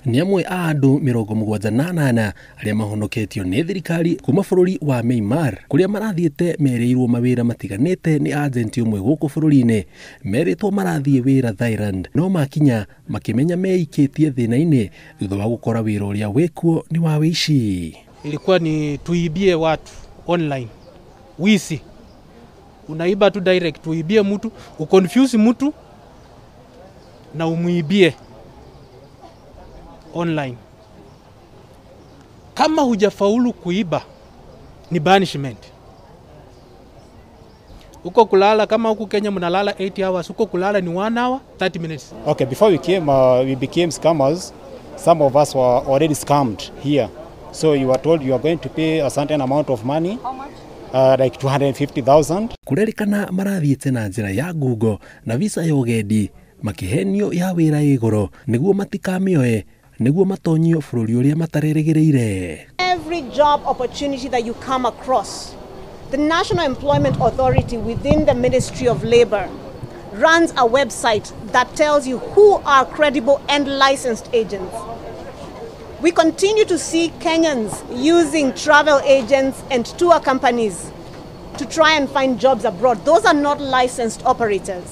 Ni amwe a andu 78 aria mahonoketio ni thirikari kuma bururi wa Myanmar kuria marathiete mereirwo mawira matiganite ni agenti umwe guku bururi-ini meritwo marathie wira Thailand no makinya makimenya meikitie thina-ini thutha wa gukora wira uria wekuo ni wa wici. Ilikuwa ni tuibie watu online. Wizi. Unaiba tu direct, tuibie mtu, uconfuse mtu na umuibie online. Kama hujafaulu kuiba ni banishment. Uko kulala kama huku Kenya mnalala 8 hours, uko kulala ni 1 hour 30 minutes. Okay, before we became scammers, some of us were already scammed here. So you were told you are going to pay a certain amount of money. How much? Like 250,000. Kurerikana marathiete na njira ya Google na visa ya ugendi makihenio ya wira igoro niguo matikamioe niguo matonyio bururi uria matareregereire. Every job opportunity that you come across, the National Employment Authority within the Ministry of Labor runs a website that tells you who are credible and licensed agents. We continue to see Kenyans using travel agents and tour companies to try and find jobs abroad. Those are not licensed operators.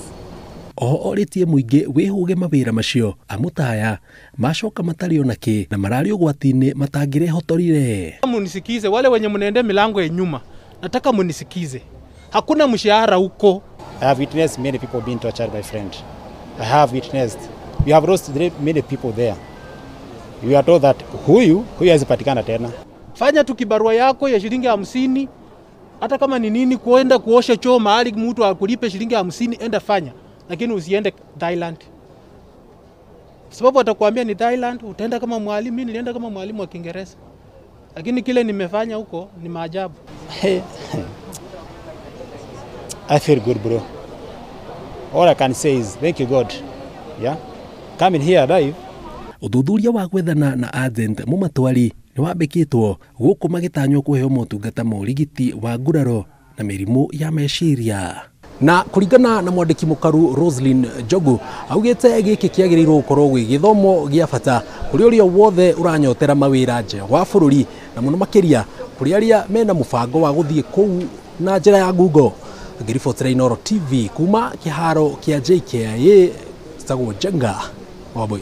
Oritie muingi wihuge mawira macio amutaya macoka matari onaki na marari ugwati-ini matangirehotorire. Munisikize wale wenye mnaende milango ya nyuma. Nataka munisikize. Hakuna mshahara huko. I have witnessed many people being tortured, my friend. I have witnessed. We have lost many people there. We are told that huyu hazipatikana tena. Fanya tu kibarua yako ya shilingi 50. Hata kama ni nini kuenda kuosha choo mahali mtu akulipe shilingi 50, enda fanya. Lakini usiende Thailand. Sababu atakwambia ni Thailand, utaenda kama mwalimu. Mimi nilienda kama mwalimu wa Kiingereza. Lakini kile nimefanya huko ni maajabu. I feel good, bro. All I can say is thank you God. Yeah. Coming here alive. Uthuthuria wa gwethana na agent mumatwari ni wambikitwo guku magitanywo kuheo motungata ma urigiti wa nguraro na mirimu ya meciria. Na kuringana na mwandiki mukaru Roslyn Jogu augite giki kiagirirwo gukorwo gwi githomo gia bata kuri uria wothe uranyotera mawira nje wa bururi na muno makiria kuri aria mena mubango wa guthie kuu na njira ya Google. Ngiribotera Inooro TV kuma kiharo kia JKIA Sagwo Jenga Waboi.